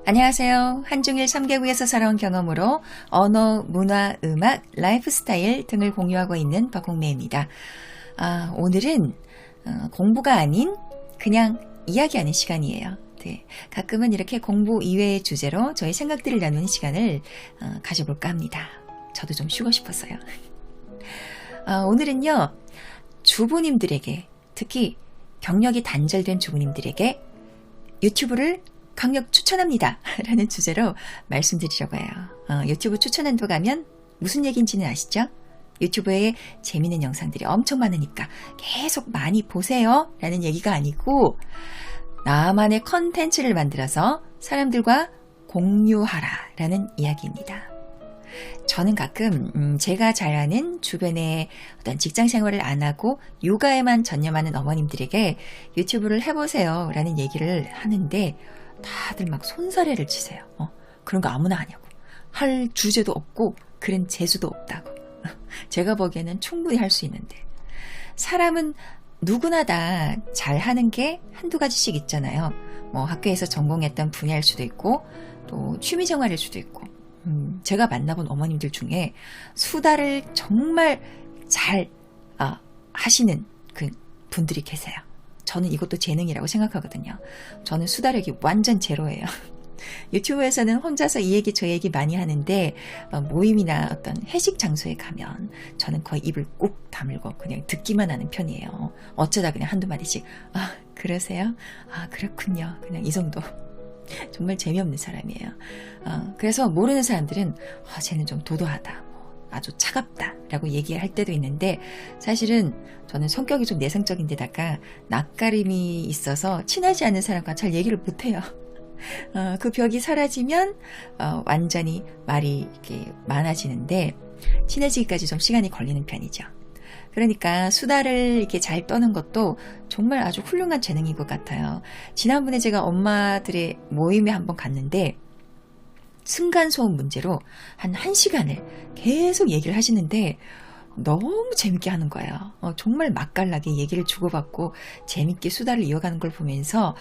안녕하세요. 한중일 3개국에서 살아온 경험으로 언어, 문화, 음악, 라이프 스타일 등을 공유하고 있는 박홍매입니다. 오늘은 공부가 아닌 그냥 이야기하는 시간이에요. 네, 가끔은 이렇게 공부 이외의 주제로 저희 생각들을 나누는 시간을 가져볼까 합니다. 저도 좀 쉬고 싶었어요. 오늘은요, 주부님들에게, 특히 경력이 단절된 주부님들에게 유튜브를 강력 추천합니다. 라는 주제로 말씀드리려고 해요. 유튜브 추천한도 가면 무슨 얘기인지는 아시죠? 유튜브에 재미있는 영상들이 엄청 많으니까 계속 많이 보세요. 라는 얘기가 아니고 나만의 컨텐츠를 만들어서 사람들과 공유하라. 라는 이야기입니다. 저는 가끔 제가 잘 아는 주변에 어떤 직장 생활을 안 하고 육아에만 전념하는 어머님들에게 유튜브를 해보세요. 라는 얘기를 하는데 다들 막 손사래를 치세요. 그런 거 아무나 하냐고. 할 주제도 없고 그런 재수도 없다고. 제가 보기에는 충분히 할 수 있는데. 사람은 누구나 다 잘하는 게 한두 가지씩 있잖아요. 뭐 학교에서 전공했던 분야일 수도 있고 또 취미생활일 수도 있고. 제가 만나본 어머님들 중에 수다를 정말 잘 하시는 그 분들이 계세요. 저는 이것도 재능이라고 생각하거든요. 저는 수다력이 완전 제로예요. 유튜브에서는 혼자서 이 얘기 저 얘기 많이 하는데 모임이나 어떤 회식 장소에 가면 저는 거의 입을 꾹 다물고 그냥 듣기만 하는 편이에요. 어쩌다 그냥 한두 마디씩 그러세요? 그렇군요. 그냥 이 정도. 정말 재미없는 사람이에요. 그래서 모르는 사람들은 쟤는 좀 도도하다. 아주 차갑다 라고 얘기할 때도 있는데 사실은 저는 성격이 좀 내성적인 데다가 낯가림이 있어서 친하지 않은 사람과 잘 얘기를 못해요. 그 벽이 사라지면 완전히 말이 이렇게 많아지는데 친해지기까지 좀 시간이 걸리는 편이죠. 그러니까 수다를 이렇게 잘 떠는 것도 정말 아주 훌륭한 재능인 것 같아요. 지난번에 제가 엄마들의 모임에 한번 갔는데 층간소음 문제로 한 1시간을 계속 얘기를 하시는데 너무 재밌게 하는 거예요. 정말 맛깔나게 얘기를 주고받고 재밌게 수다를 이어가는 걸 보면서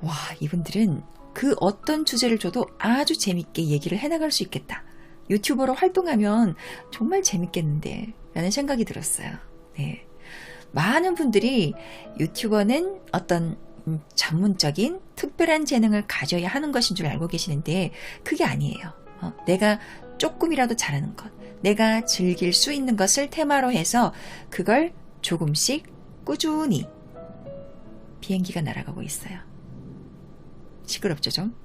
와, 이분들은 그 어떤 주제를 줘도 아주 재밌게 얘기를 해나갈 수 있겠다. 유튜버로 활동하면 정말 재밌겠는데 라는 생각이 들었어요. 네. 많은 분들이 유튜버는 어떤 전문적인 특별한 재능을 가져야 하는 것인 줄 알고 계시는데 그게 아니에요. 내가 조금이라도 잘하는 것, 내가 즐길 수 있는 것을 테마로 해서 그걸 조금씩 꾸준히 비행기가 날아가고 있어요. 시끄럽죠 좀?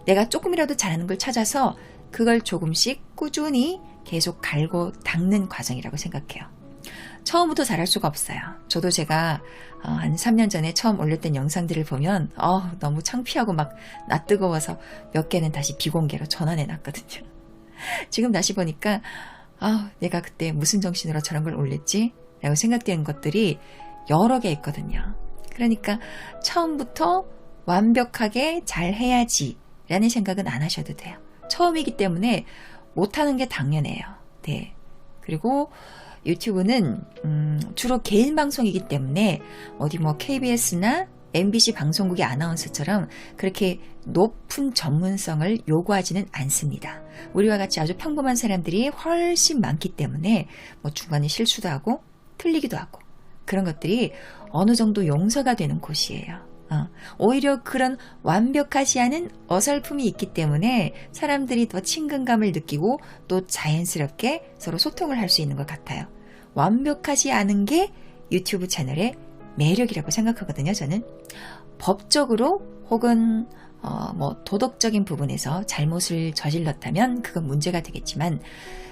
내가 조금이라도 잘하는 걸 찾아서 그걸 조금씩 꾸준히 계속 갈고 닦는 과정이라고 생각해요. 처음부터 잘할 수가 없어요. 저도 제가 한 3년 전에 처음 올렸던 영상들을 보면 너무 창피하고 막 낯뜨거워서 몇 개는 다시 비공개로 전환해놨거든요. 지금 다시 보니까 내가 그때 무슨 정신으로 저런 걸 올렸지? 라고 생각되는 것들이 여러 개 있거든요. 그러니까 처음부터 완벽하게 잘해야지 라는 생각은 안 하셔도 돼요. 처음이기 때문에 못하는 게 당연해요. 네. 그리고 유튜브는 주로 개인 방송이기 때문에 어디 뭐 KBS나 MBC 방송국의 아나운서처럼 그렇게 높은 전문성을 요구하지는 않습니다. 우리와 같이 아주 평범한 사람들이 훨씬 많기 때문에 뭐 중간에 실수도 하고 틀리기도 하고 그런 것들이 어느 정도 용서가 되는 곳이에요. 오히려 그런 완벽하지 않은 어설픔이 있기 때문에 사람들이 더 친근감을 느끼고 또 자연스럽게 서로 소통을 할 수 있는 것 같아요. 완벽하지 않은 게 유튜브 채널의 매력이라고 생각하거든요. 저는 법적으로 혹은 뭐 도덕적인 부분에서 잘못을 저질렀다면 그건 문제가 되겠지만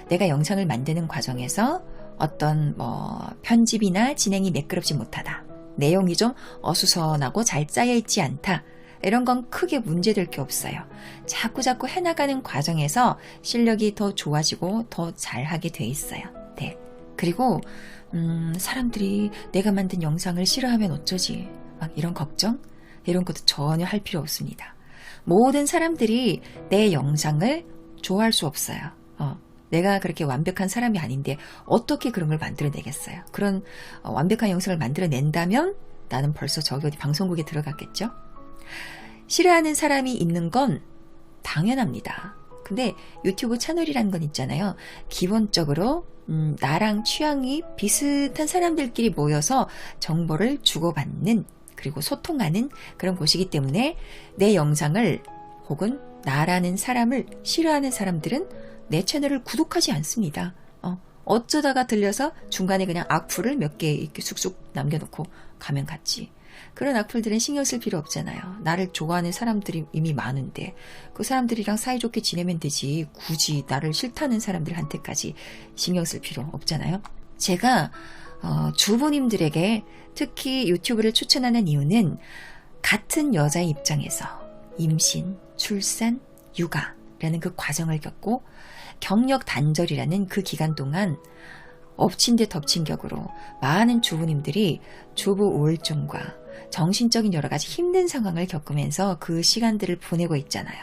내가 영상을 만드는 과정에서 어떤 뭐 편집이나 진행이 매끄럽지 못하다. 내용이 좀 어수선하고 잘 짜여있지 않다. 이런 건 크게 문제될 게 없어요. 자꾸 해나가는 과정에서 실력이 더 좋아지고 더 잘하게 돼 있어요. 네. 그리고 사람들이 내가 만든 영상을 싫어하면 어쩌지? 막 이런 걱정? 이런 것도 전혀 할 필요 없습니다. 모든 사람들이 내 영상을 좋아할 수 없어요. 내가 그렇게 완벽한 사람이 아닌데 어떻게 그런 걸 만들어내겠어요. 그런 완벽한 영상을 만들어낸다면 나는 벌써 저기 어디 방송국에 들어갔겠죠. 싫어하는 사람이 있는 건 당연합니다. 근데 유튜브 채널이라는 건 있잖아요. 기본적으로 나랑 취향이 비슷한 사람들끼리 모여서 정보를 주고받는, 그리고 소통하는 그런 곳이기 때문에 내 영상을, 혹은 나라는 사람을 싫어하는 사람들은 내 채널을 구독하지 않습니다. 어쩌다가 들려서 중간에 그냥 악플을 몇 개 이렇게 쑥쑥 남겨놓고 가면 갔지. 그런 악플들은 신경 쓸 필요 없잖아요. 나를 좋아하는 사람들이 이미 많은데 그 사람들이랑 사이좋게 지내면 되지, 굳이 나를 싫다는 사람들한테까지 신경 쓸 필요 없잖아요. 제가 주부님들에게 특히 유튜브를 추천하는 이유는 같은 여자의 입장에서 임신, 출산, 육아라는 그 과정을 겪고 경력 단절이라는 그 기간 동안 엎친 데 덮친 격으로 많은 주부님들이 주부 우울증과 정신적인 여러 가지 힘든 상황을 겪으면서 그 시간들을 보내고 있잖아요.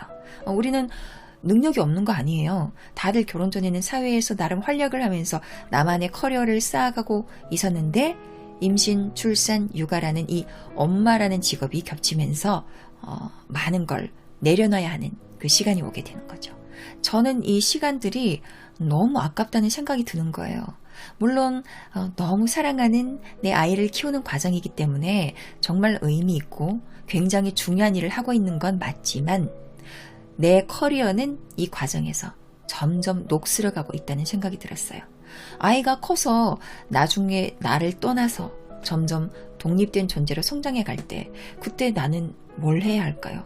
우리는 능력이 없는 거 아니에요. 다들 결혼 전에는 사회에서 나름 활약을 하면서 나만의 커리어를 쌓아가고 있었는데 임신, 출산, 육아라는 이 엄마라는 직업이 겹치면서 많은 걸 내려놔야 하는 그 시간이 오게 되는 거죠. 저는 이 시간들이 너무 아깝다는 생각이 드는 거예요. 물론 너무 사랑하는 내 아이를 키우는 과정이기 때문에 정말 의미 있고 굉장히 중요한 일을 하고 있는 건 맞지만 내 커리어는 이 과정에서 점점 녹슬어가고 있다는 생각이 들었어요. 아이가 커서 나중에 나를 떠나서 점점 독립된 존재로 성장해 갈 때 그때 나는 뭘 해야 할까요?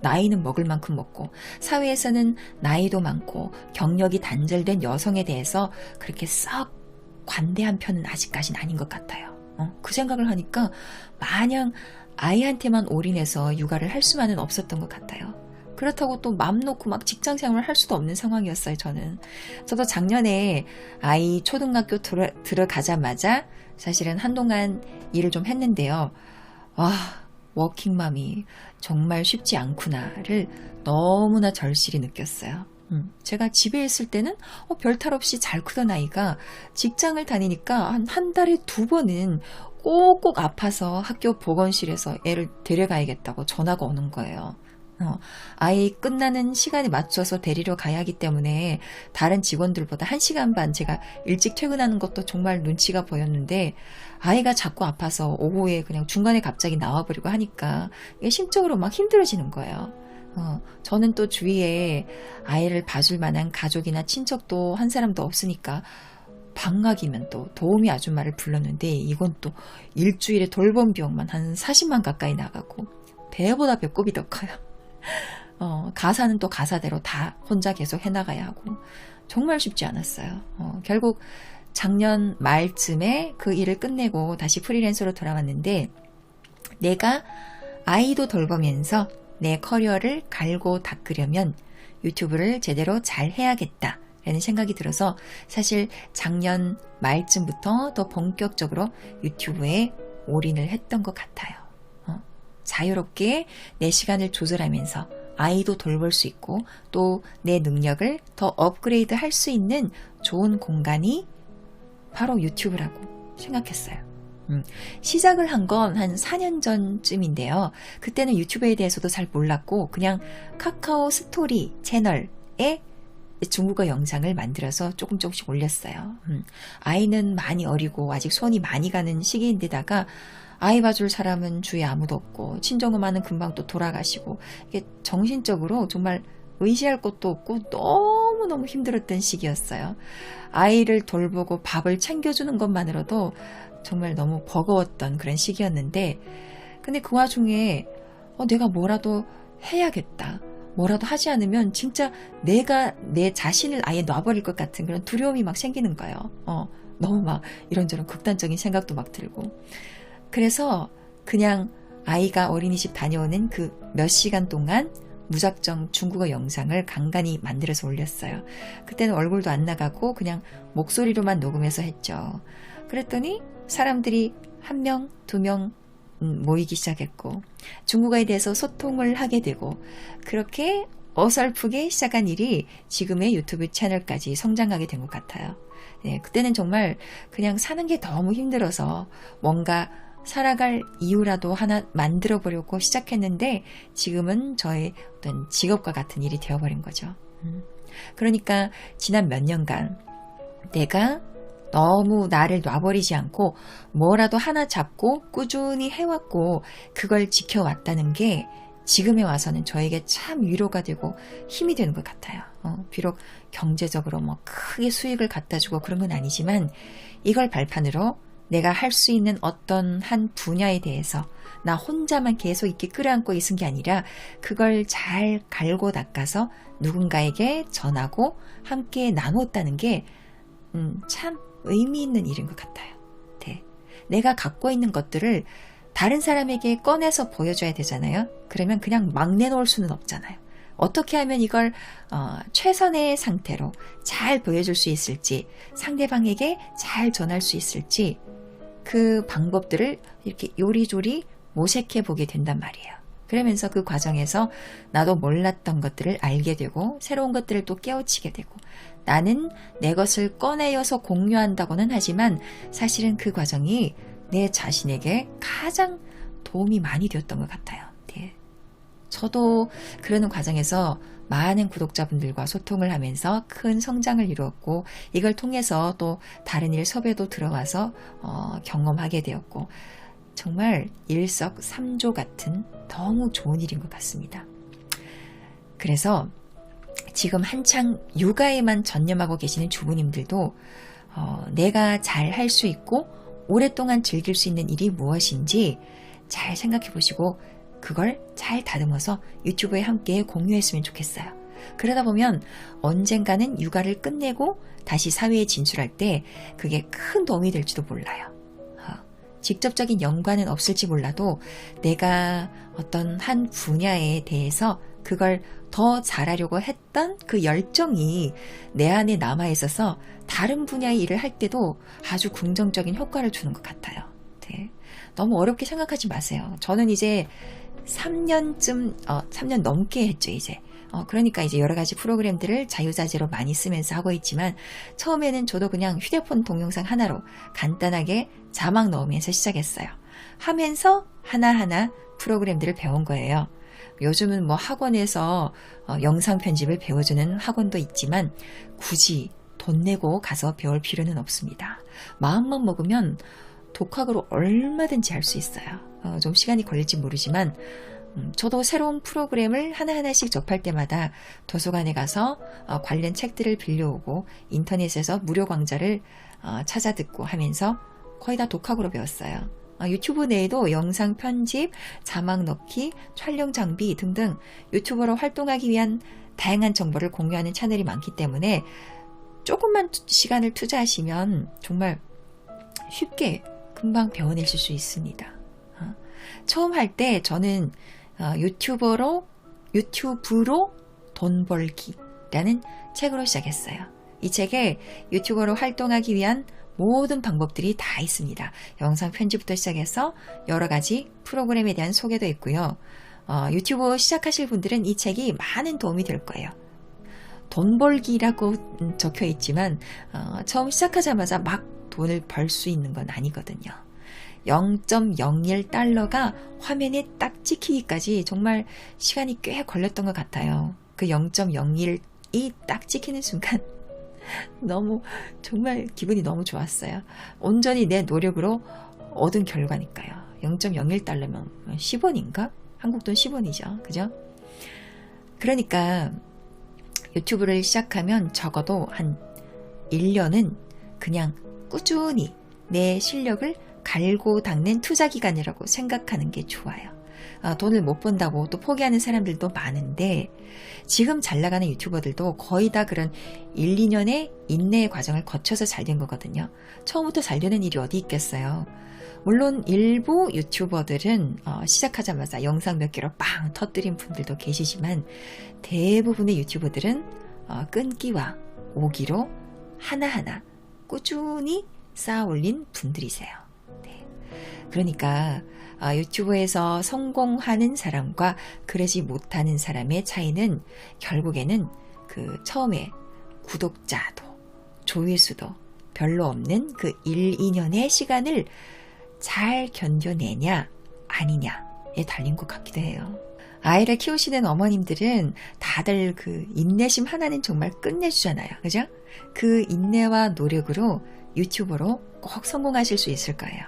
나이는 먹을 만큼 먹고 사회에서는 나이도 많고 경력이 단절된 여성에 대해서 그렇게 썩 관대한 편은 아직까지는 아닌 것 같아요. 그 생각을 하니까 마냥 아이한테만 올인해서 육아를 할 수만은 없었던 것 같아요. 그렇다고 또 맘 놓고 막 직장 생활을 할 수도 없는 상황이었어요, 저는. 저도 작년에 아이 초등학교 들어가자마자 사실은 한동안 일을 좀 했는데요. 와, 워킹맘이 정말 쉽지 않구나를 너무나 절실히 느꼈어요. 제가 집에 있을 때는 별탈 없이 잘 크던 아이가 직장을 다니니까 한 달에 2번은 꼭꼭 아파서 학교 보건실에서 애를 데려가야겠다고 전화가 오는 거예요. 아이 끝나는 시간에 맞춰서 데리러 가야 하기 때문에 다른 직원들보다 1시간 반 제가 일찍 퇴근하는 것도 정말 눈치가 보였는데 아이가 자꾸 아파서 오후에 그냥 중간에 갑자기 나와버리고 하니까 이게 심적으로 막 힘들어지는 거예요. 저는 또 주위에 아이를 봐줄 만한 가족이나 친척도 한 사람도 없으니까 방학이면 또 도우미 아줌마를 불렀는데 이건 또 일주일에 돌봄 비용만 한 40만 가까이 나가고 배보다 배꼽이 더 커요. 가사는 또 가사대로 다 혼자 계속 해나가야 하고 정말 쉽지 않았어요. 결국 작년 말쯤에 그 일을 끝내고 다시 프리랜서로 돌아왔는데 내가 아이도 돌보면서 내 커리어를 갈고 닦으려면 유튜브를 제대로 잘 해야겠다 라는 생각이 들어서 사실 작년 말쯤부터 더 본격적으로 유튜브에 올인을 했던 것 같아요. 자유롭게 내 시간을 조절하면서 아이도 돌볼 수 있고 또 내 능력을 더 업그레이드 할 수 있는 좋은 공간이 바로 유튜브라고 생각했어요. 시작을 한 건 한 4년 전쯤인데요. 그때는 유튜브에 대해서도 잘 몰랐고 그냥 카카오 스토리 채널에 중국어 영상을 만들어서 조금씩 올렸어요. 아이는 많이 어리고 아직 손이 많이 가는 시기인데다가 아이 봐줄 사람은 주위에 아무도 없고 친정엄마는 금방 또 돌아가시고 이게 정신적으로 정말 의지할 것도 없고 너무너무 힘들었던 시기였어요. 아이를 돌보고 밥을 챙겨주는 것만으로도 정말 너무 버거웠던 그런 시기였는데 근데 그 와중에 내가 뭐라도 해야겠다. 뭐라도 하지 않으면 진짜 내가 내 자신을 아예 놔버릴 것 같은 그런 두려움이 막 생기는 거예요. 너무 막 이런저런 극단적인 생각도 막 들고 그래서 그냥 아이가 어린이집 다녀오는 그 몇 시간 동안 무작정 중국어 영상을 간간히 만들어서 올렸어요. 그때는 얼굴도 안 나가고 그냥 목소리로만 녹음해서 했죠. 그랬더니 사람들이 1명, 2명 모이기 시작했고 중국어에 대해서 소통을 하게 되고 그렇게 어설프게 시작한 일이 지금의 유튜브 채널까지 성장하게 된 것 같아요. 네, 그때는 정말 그냥 사는 게 너무 힘들어서 뭔가 살아갈 이유라도 하나 만들어 보려고 시작했는데 지금은 저의 어떤 직업과 같은 일이 되어버린 거죠. 그러니까 지난 몇 년간 내가 너무 나를 놔버리지 않고 뭐라도 하나 잡고 꾸준히 해왔고 그걸 지켜왔다는 게 지금에 와서는 저에게 참 위로가 되고 힘이 되는 것 같아요. 비록 경제적으로 뭐 크게 수익을 갖다 주고 그런 건 아니지만 이걸 발판으로 내가 할 수 있는 어떤 한 분야에 대해서 나 혼자만 계속 이렇게 끌어안고 있은 게 아니라 그걸 잘 갈고 닦아서 누군가에게 전하고 함께 나눴다는 게 참 의미 있는 일인 것 같아요. 네. 내가 갖고 있는 것들을 다른 사람에게 꺼내서 보여줘야 되잖아요. 그러면 그냥 막 내놓을 수는 없잖아요. 어떻게 하면 이걸 최선의 상태로 잘 보여줄 수 있을지, 상대방에게 잘 전할 수 있을지 그 방법들을 이렇게 요리조리 모색해 보게 된단 말이에요. 그러면서 그 과정에서 나도 몰랐던 것들을 알게 되고 새로운 것들을 또 깨우치게 되고 나는 내 것을 꺼내어서 공유한다고는 하지만 사실은 그 과정이 내 자신에게 가장 도움이 많이 되었던 것 같아요. 네. 저도 그러는 과정에서 많은 구독자분들과 소통을 하면서 큰 성장을 이루었고 이걸 통해서 또 다른 일 섭외도 들어와서 경험하게 되었고 정말 일석삼조 같은 너무 좋은 일인 것 같습니다. 그래서 지금 한창 육아에만 전념하고 계시는 주부님들도 내가 잘 할 수 있고 오랫동안 즐길 수 있는 일이 무엇인지 잘 생각해 보시고 그걸 잘 다듬어서 유튜브에 함께 공유했으면 좋겠어요. 그러다 보면 언젠가는 육아를 끝내고 다시 사회에 진출할 때 그게 큰 도움이 될지도 몰라요. 직접적인 연관은 없을지 몰라도 내가 어떤 한 분야에 대해서 그걸 더 잘하려고 했던 그 열정이 내 안에 남아있어서 다른 분야의 일을 할 때도 아주 긍정적인 효과를 주는 것 같아요. 네. 너무 어렵게 생각하지 마세요. 저는 이제 3년 넘게 했죠, 이제. 그러니까 이제 여러 가지 프로그램들을 자유자재로 많이 쓰면서 하고 있지만 처음에는 저도 그냥 휴대폰 동영상 하나로 간단하게 자막 넣으면서 시작했어요. 하면서 하나하나 프로그램들을 배운 거예요. 요즘은 뭐 학원에서 영상 편집을 배워주는 학원도 있지만 굳이 돈 내고 가서 배울 필요는 없습니다. 마음만 먹으면 독학으로 얼마든지 할 수 있어요. 좀 시간이 걸릴지 모르지만 저도 새로운 프로그램을 하나하나씩 접할 때마다 도서관에 가서 관련 책들을 빌려오고 인터넷에서 무료 강좌를 찾아 듣고 하면서 거의 다 독학으로 배웠어요. 유튜브 내에도 영상 편집, 자막 넣기, 촬영 장비 등등 유튜버로 활동하기 위한 다양한 정보를 공유하는 채널이 많기 때문에 조금만 시간을 투자하시면 정말 쉽게 금방 배워내실 수 있습니다. 처음 할 때 저는 유튜브로 돈 벌기라는 책으로 시작했어요. 이 책에 유튜버로 활동하기 위한 모든 방법들이 다 있습니다. 영상 편집부터 시작해서 여러 가지 프로그램에 대한 소개도 있고요. 유튜브 시작하실 분들은 이 책이 많은 도움이 될 거예요. 돈 벌기라고 적혀 있지만 처음 시작하자마자 막 돈을 벌 수 있는 건 아니거든요. 0.01달러가 화면에 딱 찍히기까지 정말 시간이 꽤 걸렸던 것 같아요. 그 0.01이 딱 찍히는 순간 너무 정말 기분이 너무 좋았어요. 온전히 내 노력으로 얻은 결과니까요. 0.01달러면 10원인가? 한국 돈 10원이죠. 그죠? 그러니까 유튜브를 시작하면 적어도 한 1년은 그냥 꾸준히 내 실력을 갈고 닦는 투자 기간이라고 생각하는 게 좋아요. 돈을 못 번다고 또 포기하는 사람들도 많은데 지금 잘 나가는 유튜버들도 거의 다 그런 1, 2년의 인내의 과정을 거쳐서 잘 된 거거든요. 처음부터 잘 되는 일이 어디 있겠어요. 물론 일부 유튜버들은 시작하자마자 영상 몇 개로 빵 터뜨린 분들도 계시지만 대부분의 유튜버들은 끈기와 오기로 하나하나 꾸준히 쌓아 올린 분들이세요. 네. 그러니까 유튜브에서 성공하는 사람과 그러지 못하는 사람의 차이는 결국에는 그 처음에 구독자도 조회수도 별로 없는 그 1, 2년의 시간을 잘 견뎌내냐 아니냐에 달린 것 같기도 해요. 아이를 키우시는 어머님들은 다들 그 인내심 하나는 정말 끝내주잖아요. 그죠? 그 인내와 노력으로 유튜버로 꼭 성공하실 수 있을 거예요.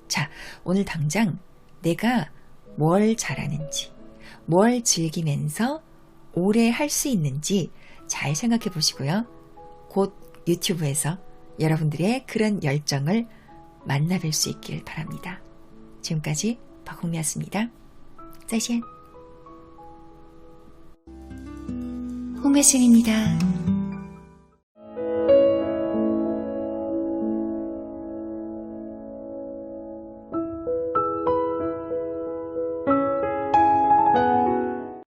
자, 오늘 당장 내가 뭘 잘하는지, 뭘 즐기면서 오래 할 수 있는지 잘 생각해 보시고요. 곧 유튜브에서 여러분들의 그런 열정을 만나뵐 수 있길 바랍니다. 지금까지 박홍미였습니다. 再见. 홍매승입니다.